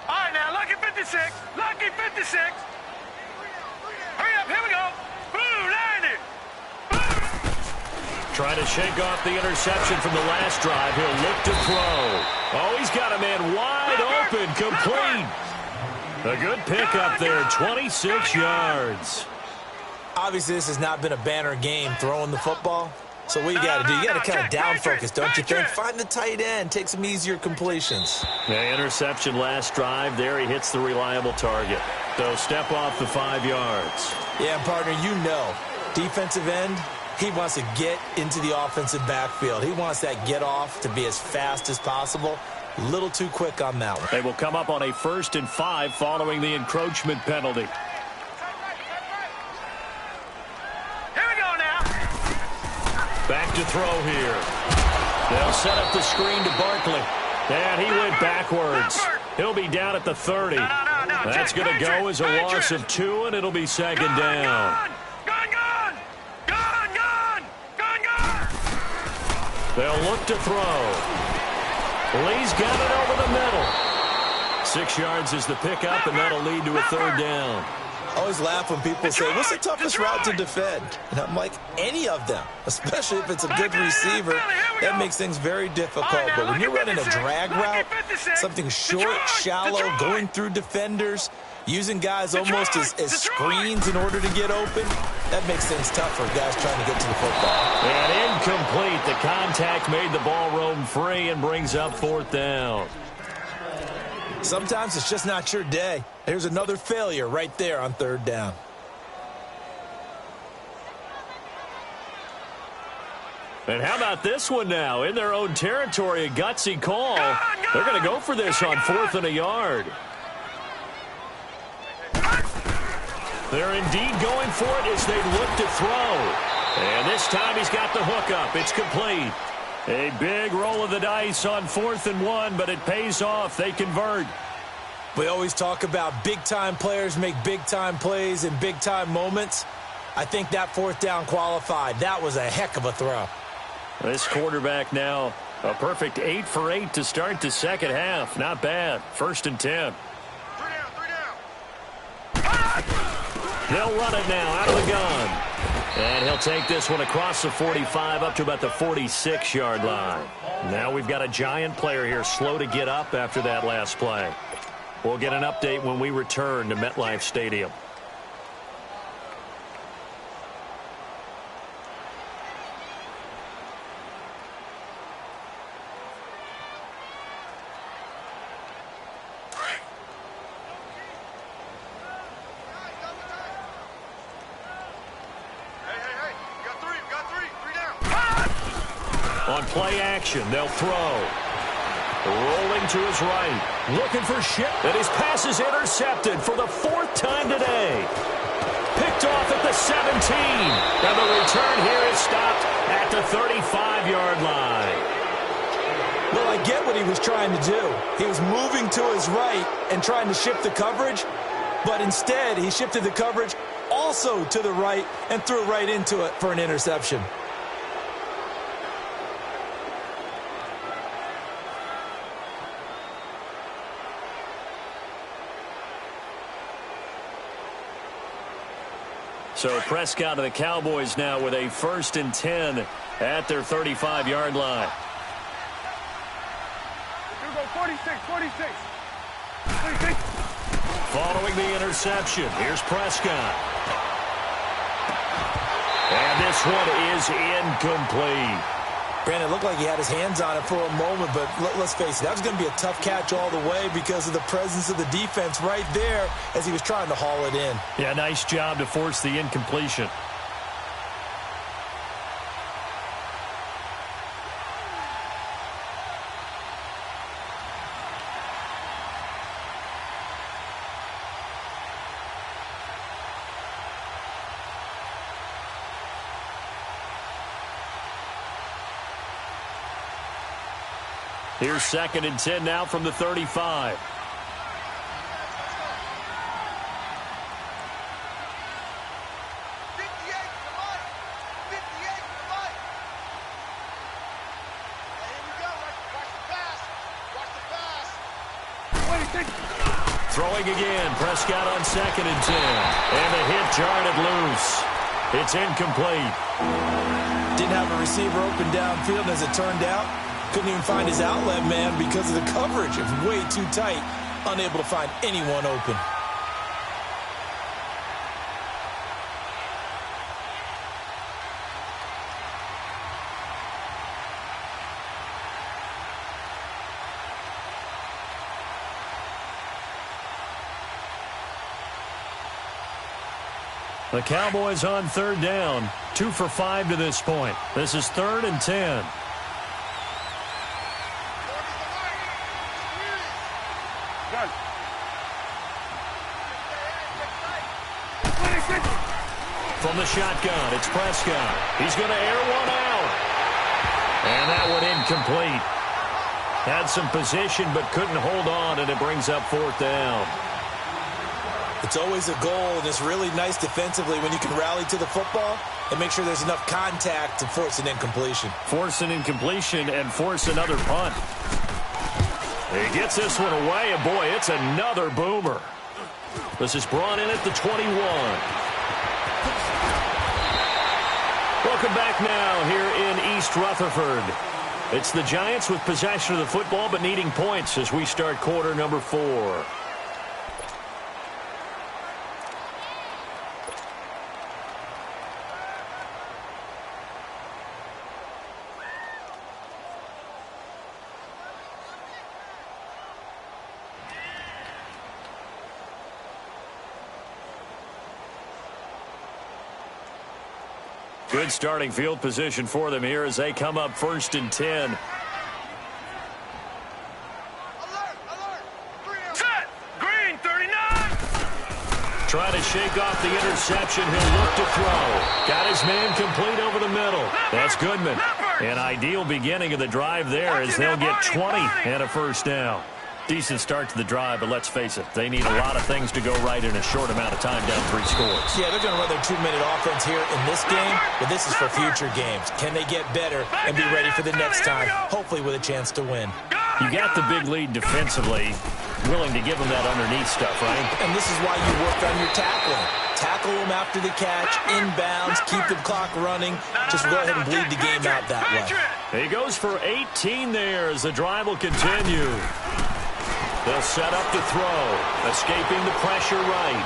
All right, now, lucky 56. Lucky 56. Hurry up, here we go. Blue, line it. Trying to shake off the interception from the last drive. He'll look to throw. Oh, he's got a man wide open, complete. A good pickup there, 26 yards. Obviously, this has not been a banner game throwing the football. So what you got to do, you got to kind of down focus, don't you think? Find the tight end, take some easier completions. The interception last drive. There he hits the reliable target. So step off the 5 yards. Yeah, and partner, you know, defensive end, he wants to get into the offensive backfield. He wants that get off to be as fast as possible. A little too quick on that one. They will come up on a 1st and 5 following the encroachment penalty. Back to throw here. They'll set up the screen to Barkley. And he went backwards. He'll be down at the 30. That's going to go as a loss of 2, and it'll be 2nd down. They'll look to throw. Lee's got it over the middle. 6 yards is the pickup, and that'll lead to a 3rd down. I always laugh when people say, what's the toughest route to defend? And I'm like, any of them, especially if it's a good receiver. That makes things very difficult. But when you're running a drag route, something short, shallow, going through defenders, using guys almost as screens in order to get open, that makes things tough for guys trying to get to the football. And incomplete. The contact made the ball roam free and brings up 4th down. Sometimes it's just not your day. There's another failure right there on 3rd down. And how about this one now? In their own territory, a gutsy call. They're going to go for this on 4th and a yard. They're indeed going for it as they look to throw. And this time he's got the hook up. It's complete. A big roll of the dice on 4th and 1, but it pays off. They convert. We always talk about big-time players make big-time plays in big-time moments. I think that 4th down qualified. That was a heck of a throw. This quarterback now, a perfect 8 for 8 to start the 2nd half. Not bad. 1st and 10. 3 down. They'll run it now out of the gun. And he'll take this one across the 45 up to about the 46-yard line. Now we've got a giant player here slow to get up after that last play. We'll get an update when we return to MetLife Stadium. On play action, they'll throw. Rolling to his right. Looking for shit. And his pass is intercepted for the 4th time today. Picked off at the 17. And the return here is stopped at the 35-yard line. Well, I get what he was trying to do. He was moving to his right and trying to shift the coverage, but instead he shifted the coverage also to the right and threw right into it for an interception. So Prescott of the Cowboys now with a 1st and 10 at their 35-yard line. You go 46. Following the interception, here's Prescott. And this one is incomplete. Brandon, it looked like he had his hands on it for a moment, but let's face it, that was going to be a tough catch all the way because of the presence of the defense right there as he was trying to haul it in. Yeah, nice job to force the incompletion. Here's 2nd and 10 now from the 35. Throwing again. Prescott on 2nd and 10. And the hit jarred it loose. It's incomplete. Didn't have a receiver open downfield, and as it turned out, couldn't even find his outlet man because of the coverage. It was way too tight, unable to find anyone open. The Cowboys on 3rd down. 2 for 5 to this point. This is 3rd and 10. From the shotgun, it's Prescott. He's going to air one out. And that one incomplete. Had some position but couldn't hold on, and it brings up 4th down. It's always a goal, and it's really nice defensively when you can rally to the football and make sure there's enough contact to force an incompletion. Force an incompletion and force another punt. He gets this one away, and boy, it's another boomer. This is brought in at the 21. Welcome back now here in East Rutherford. It's the Giants with possession of the football but needing points as we start quarter number 4. Good starting field position for them here as they come up 1st and 10. Set! Green, 39! Trying to shake off the interception. He'll look to throw. Got his man complete over the middle. That's Goodman. An ideal beginning of the drive there as they'll get 20 and a 1st down. Decent start to the drive, but let's face it, they need a lot of things to go right in a short amount of time, down 3 scores. Yeah, they're going to run their 2-minute offense here in this game, but this is for future games. Can they get better and be ready for the next time, hopefully with a chance to win? You got the big lead defensively, willing to give them that underneath stuff, right? And this is why you work on your tackling. Tackle them after the catch, inbounds, keep the clock running. Just go ahead and bleed the game out that way. He goes for 18 there as the drive will continue. They'll set up to throw, escaping the pressure right.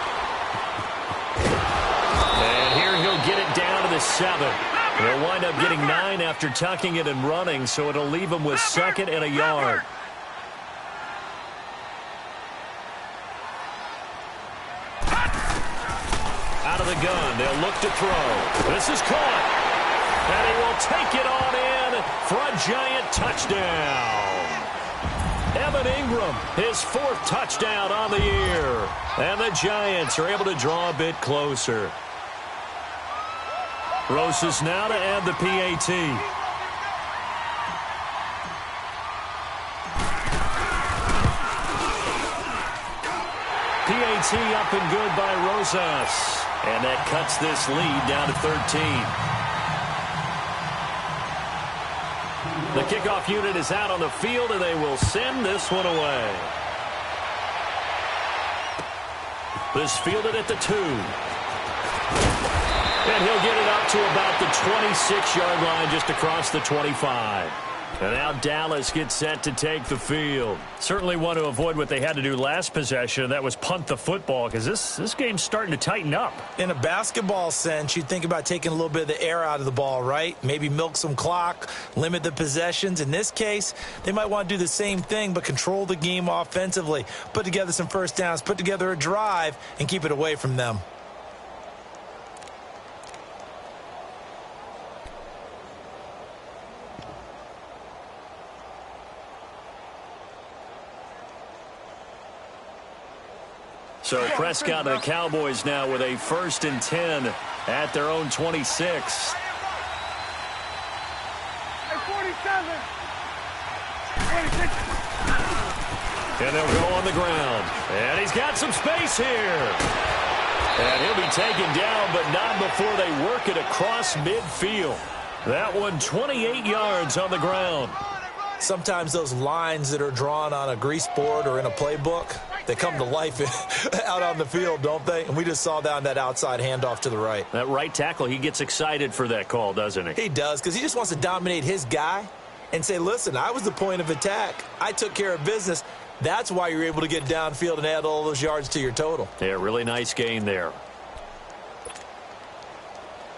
And here he'll get it down to the 7. He'll wind up getting 9 after tucking it and running, so it'll leave him with 2nd and a yard. Out of the gun, they'll look to throw. This is caught. And he will take it on in for a giant touchdown. Evan Ingram, his 4th touchdown on the year. And the Giants are able to draw a bit closer. Rosas now to add the PAT. PAT up and good by Rosas. And that cuts this lead down to 13. The kickoff unit is out on the field, and they will send this one away. This fielded at the 2. And he'll get it up to about the 26-yard line, just across the 25. And now Dallas gets set to take the field. Certainly want to avoid what they had to do last possession, and that was punt the football, because this game's starting to tighten up. In a basketball sense, you think about taking a little bit of the air out of the ball, right? Maybe milk some clock, limit the possessions. In this case, they might want to do the same thing, but control the game offensively. Put together some first downs, put together a drive, and keep it away from them. So Prescott and the Cowboys now with a 1st and 10 at their own 26. Hey, 47. 26. And they'll go on the ground. And he's got some space here. And he'll be taken down, but not before they work it across midfield. That one 28 yards on the ground. Sometimes those lines that are drawn on a grease board or in a playbook, they come to life out on the field, don't they? And we just saw down that outside handoff to the right. That right tackle, he gets excited for that call, doesn't he? He does, because he just wants to dominate his guy and say, listen, I was the point of attack. I took care of business. That's why you're able to get downfield and add all those yards to your total. Yeah, really nice gain there.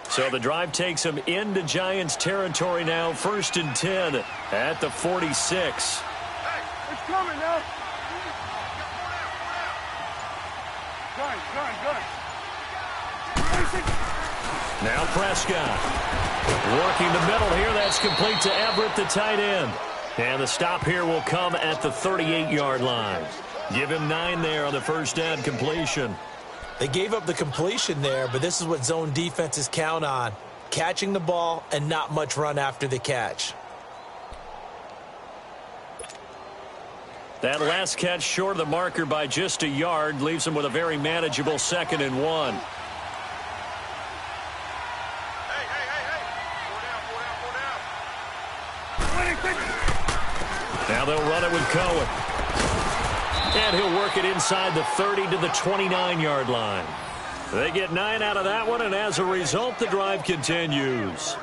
So the drive takes him into Giants territory now. 1st and 10 at the 46. Hey, it's coming now. Gun. 26. Now Prescott. Working the middle here. That's complete to Everett, the tight end. And the stop here will come at the 38-yard line. Give him 9 there on the first down completion. They gave up the completion there, but this is what zone defenses count on. Catching the ball and not much run after the catch. That last catch short of the marker by just a yard leaves him with a very manageable 2nd and 1. Hey. Four down. Now they'll run it with Cohen. And he'll work it inside the 30 to the 29-yard line. They get 9 out of that one, and as a result, the drive continues.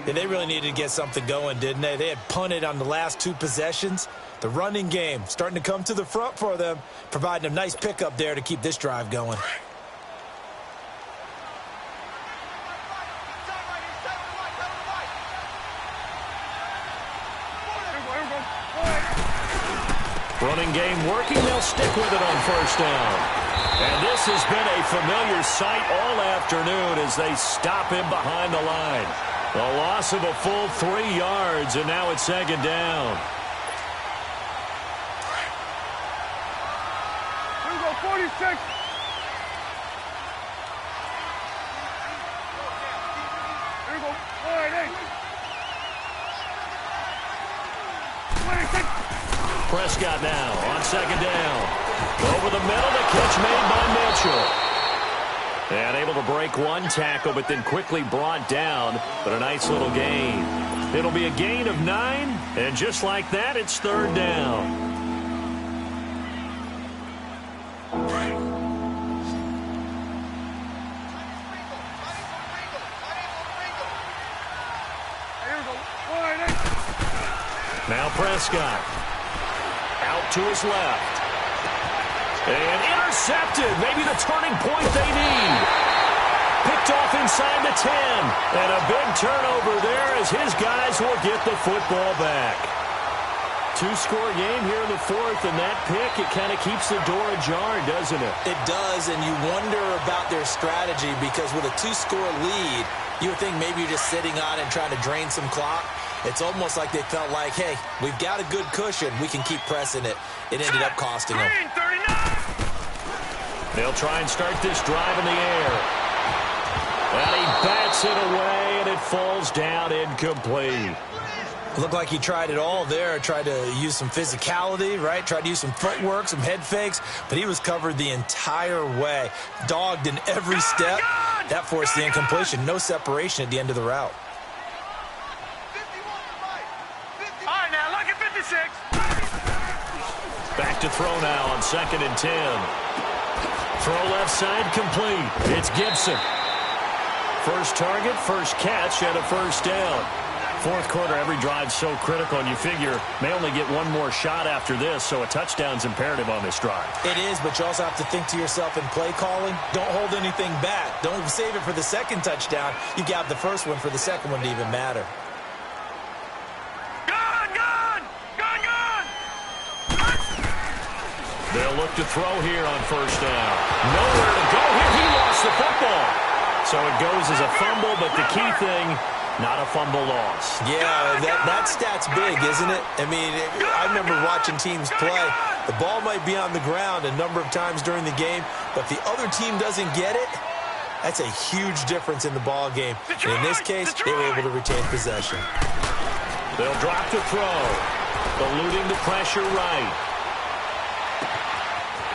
Yeah, they really needed to get something going, didn't they? They had punted on the last 2 possessions. The running game starting to come to the front for them, providing a nice pickup there to keep this drive going. Running game working. They'll stick with it on first down. And this has been a familiar sight all afternoon as they stop him behind the line. A loss of a full 3 yards, and now it's 2nd down. Here we go, 46. Here we go, 48. 26. Prescott now on 2nd down. Over the middle, the catch made by Mitchell. And able to break one tackle, but then quickly brought down. But a nice little gain. It'll be a gain of 9, and just like that, it's 3rd down. Now Prescott. Out to his left. And intercepted. Maybe the turning point they need. Picked off inside the 10. And a big turnover there as his guys will get the football back. 2-score game here in the 4th, and that pick, it kind of keeps the door ajar, doesn't it? It does, and you wonder about their strategy because with a 2-score lead, you would think maybe you're just sitting on it and trying to drain some clock. It's almost like they felt like, hey, we've got a good cushion. We can keep pressing it. It ended up costing them. They'll try and start this drive in the air. And he bats it away, and it falls down incomplete. Looked like he tried it all there, tried to use some physicality, right? Tried to use some footwork, some head fakes, but he was covered the entire way. Dogged in every step. That forced the incompletion. No separation at the end of the route. All right, now, lucky 56. Back to throw now on 2nd and 10. Throw left side complete. It's Gibson. First target, first catch, and a first down. Fourth quarter, every drive's so critical, and you figure may only get one more shot after this, so a touchdown's imperative on this drive. It is, but you also have to think to yourself in play calling, don't hold anything back. Don't save it for the second touchdown. You got the first one for the second one to even matter. They'll look to throw here on first down. Nowhere to go here. He lost the football. So it goes as a fumble, but the key thing, not a fumble loss. Yeah, that stat's big, isn't it? I mean, I remember watching teams play. The ball might be on the ground a number of times during the game, but if the other team doesn't get it, that's a huge difference in the ball game. And in this case, they were able to retain possession. They'll drop to throw. Eluding the pressure right.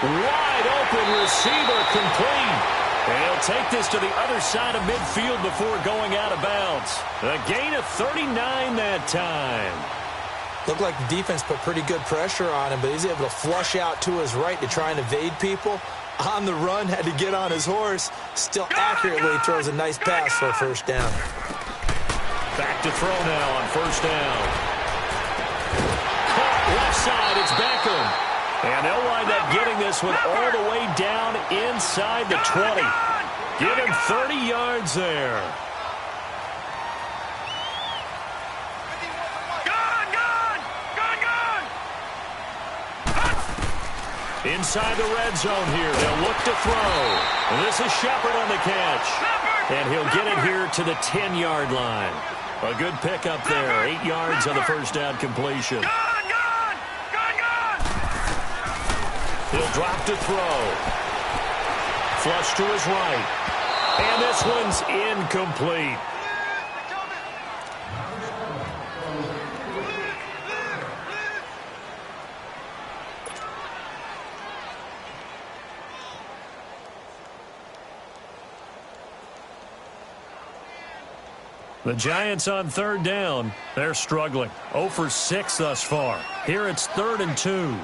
Wide open receiver complete. And he'll take this to the other side of midfield before going out of bounds. A gain of 39 that time. Looked like the defense put pretty good pressure on him, but he's able to flush out to his right to try and evade people. On the run, had to get on his horse. Still accurately throws a nice pass for a first down. Back to throw now on first down. Caught left side, it's Beckham. And they'll wind up getting this one all the way down inside the 20. Give him 30 yards there. Inside the red zone here. They'll look to throw. And this is Shepard on the catch. And he'll get it here to the 10-yard line. A good pickup there. 8 yards on the first down completion. He'll drop to throw. Flush to his right. And this one's incomplete. The Giants on third down. They're struggling. 0 for 6 thus far. Here it's 3rd and 2.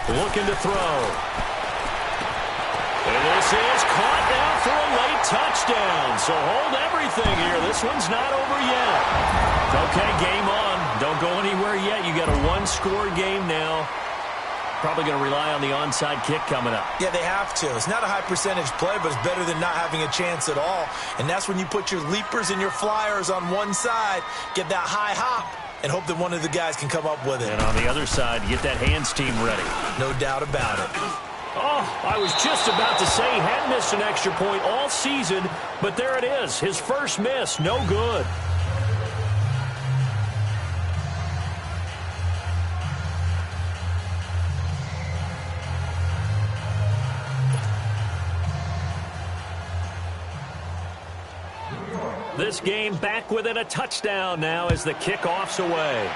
Looking to throw. And this is caught now for a late touchdown. So hold everything here. This one's not over yet. Okay, game on. Don't go anywhere yet. You got a one-score game now. Probably going to rely on the onside kick coming up. Yeah, they have to. It's not a high percentage play, but it's better than not having a chance at all. And that's when you put your leapers and your flyers on one side, get that high hop, and hope that one of the guys can come up with it. And on the other side, get that hands team ready. No doubt about it. Oh, I was just about to say he hadn't missed an extra point all season, but there it is. His first miss, no good. This game back within a touchdown now as the kickoff's away.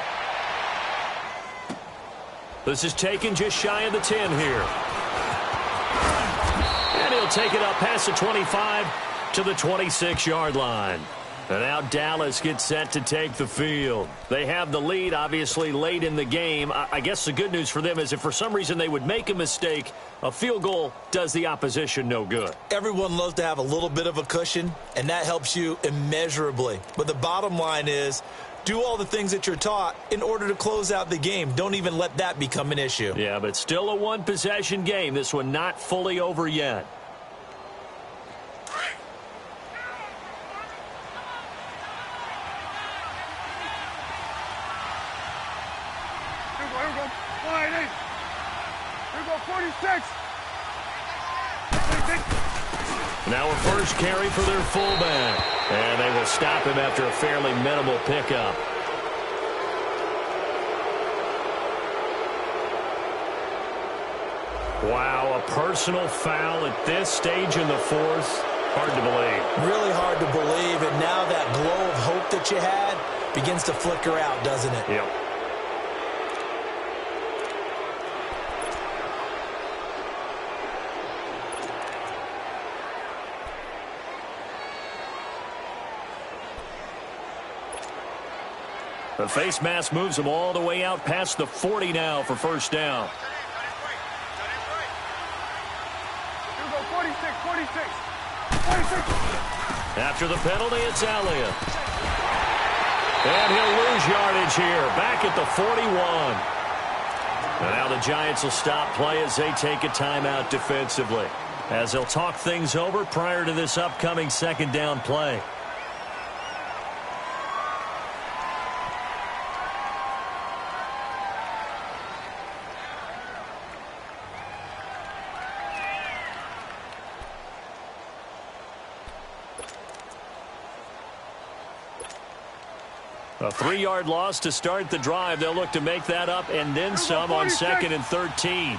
This is taken just shy of the 10 here. And he'll take it up past the 25 to the 26-yard line. And now Dallas gets set to take the field. They have the lead, obviously, late in the game. I guess the good news for them is if for some reason they would make a mistake, a field goal does the opposition no good. Everyone loves to have a little bit of a cushion, and that helps you immeasurably. But the bottom line is, do all the things that you're taught in order to close out the game. Don't even let that become an issue. Yeah, but still a one-possession game. This one not fully over yet. Here we go. 180. Here we go, 46. 46. Now a first carry for their fullback. And they will stop him after a fairly minimal pickup. Wow, a personal foul at this stage in the fourth. Hard to believe. Really hard to believe, and now that glow of hope that you had begins to flicker out, doesn't it? Yep. The face mask moves him all the way out past the 40 now for first down. 46. After the penalty, it's Elliott. And he'll lose yardage here, back at the 41. And now the Giants will stop play as they take a timeout defensively, as they'll talk things over prior to this upcoming second down play. A 3-yard loss to start the drive. They'll look to make that up and then some on 2nd and 13.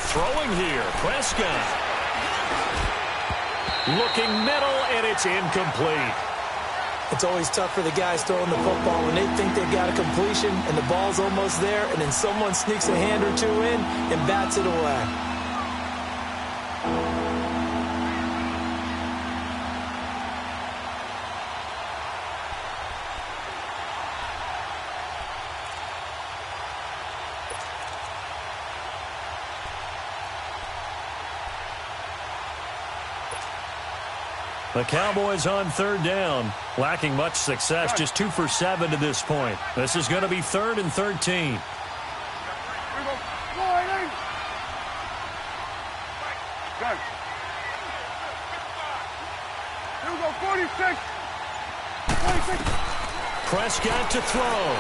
Throwing here, Prescott. Looking middle, and it's incomplete. It's always tough for the guys throwing the football when they think they've got a completion and the ball's almost there, and then someone sneaks a hand or two in and bats it away. The Cowboys on 3rd down, lacking much success, just 2 for 7 to this point. This is going to be 3rd and 13. Prescott to throw.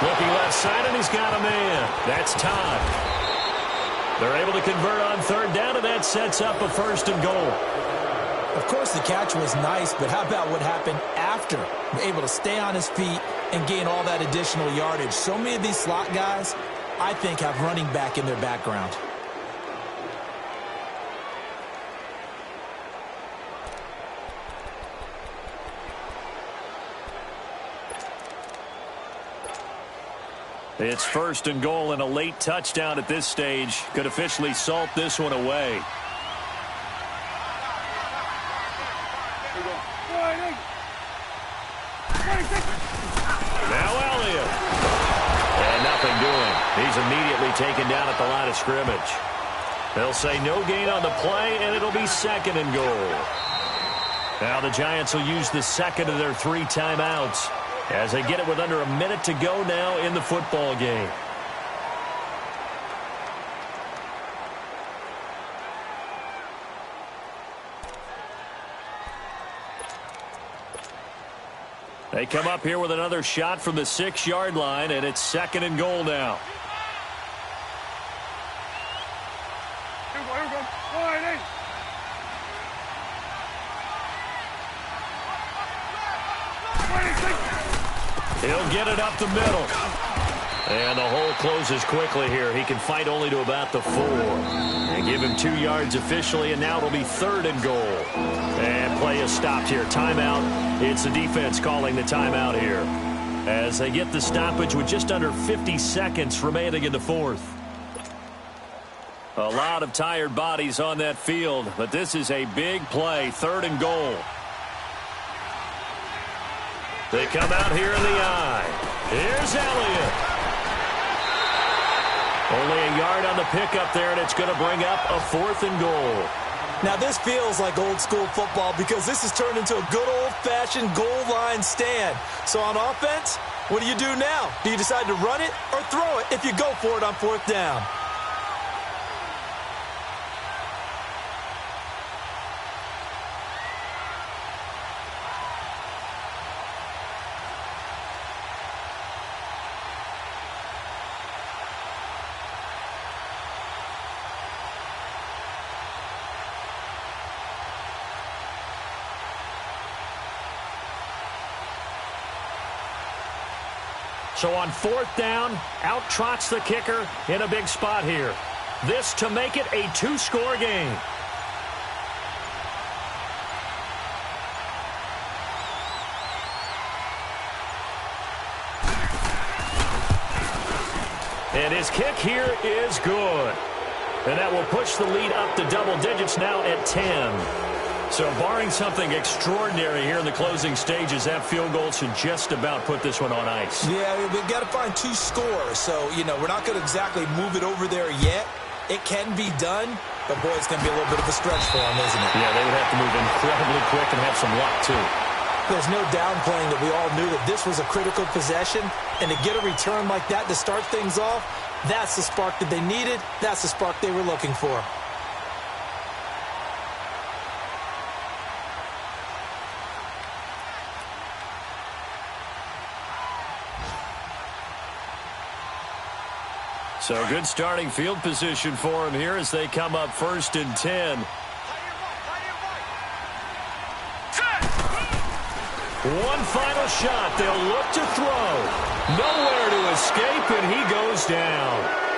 Looking left side, and he's got a man. That's Todd. They're able to convert on 3rd down, and that sets up a 1st and goal. Of course, the catch was nice, but how about what happened after? Able to stay on his feet and gain all that additional yardage. So many of these slot guys, I think, have running back in their background. It's 1st and goal, and a late touchdown at this stage could officially salt this one away. Now Elliott. And nothing doing. He's immediately taken down at the line of scrimmage. They'll say no gain on the play, and it'll be 2nd and goal. Now the Giants will use the 2nd of their 3 timeouts as they get it with under a minute to go now in the football game. They come up here with another shot from the 6-yard line, and it's 2nd and goal now. Here we go. He'll get it up the middle. And the hole closes quickly here. He can fight only to about the 4. And give him 2 yards officially, and now it'll be 3rd and goal. And play is stopped here. Timeout. It's the defense calling the timeout here, as they get the stoppage with just under 50 seconds remaining in the 4th. A lot of tired bodies on that field, but this is a big play. 3rd and goal. They come out here in the eye. Here's Elliott. Only a yard on the pickup there, and it's going to bring up a 4th and goal. Now, this feels like old school football because this has turned into a good old-fashioned goal line stand. So on offense, what do you do now? Do you decide to run it or throw it if you go for it on 4th down? So on 4th down, out trots the kicker in a big spot here. This to make it a 2-score game. And his kick here is good. And that will push the lead up to double digits now at 10. So barring something extraordinary here in the closing stages, that field goal should just about put this one on ice. Yeah, we've got to find 2 scores. So, we're not going to exactly move it over there yet. It can be done, but, boy, it's going to be a little bit of a stretch for them, isn't it? Yeah, they would have to move incredibly quick and have some luck, too. There's no downplaying that we all knew that this was a critical possession, and to get a return like that to start things off, that's the spark that they needed. That's the spark they were looking for. So good starting field position for him here as they come up 1st and 10. One final shot. They'll look to throw. Nowhere to escape, and he goes down.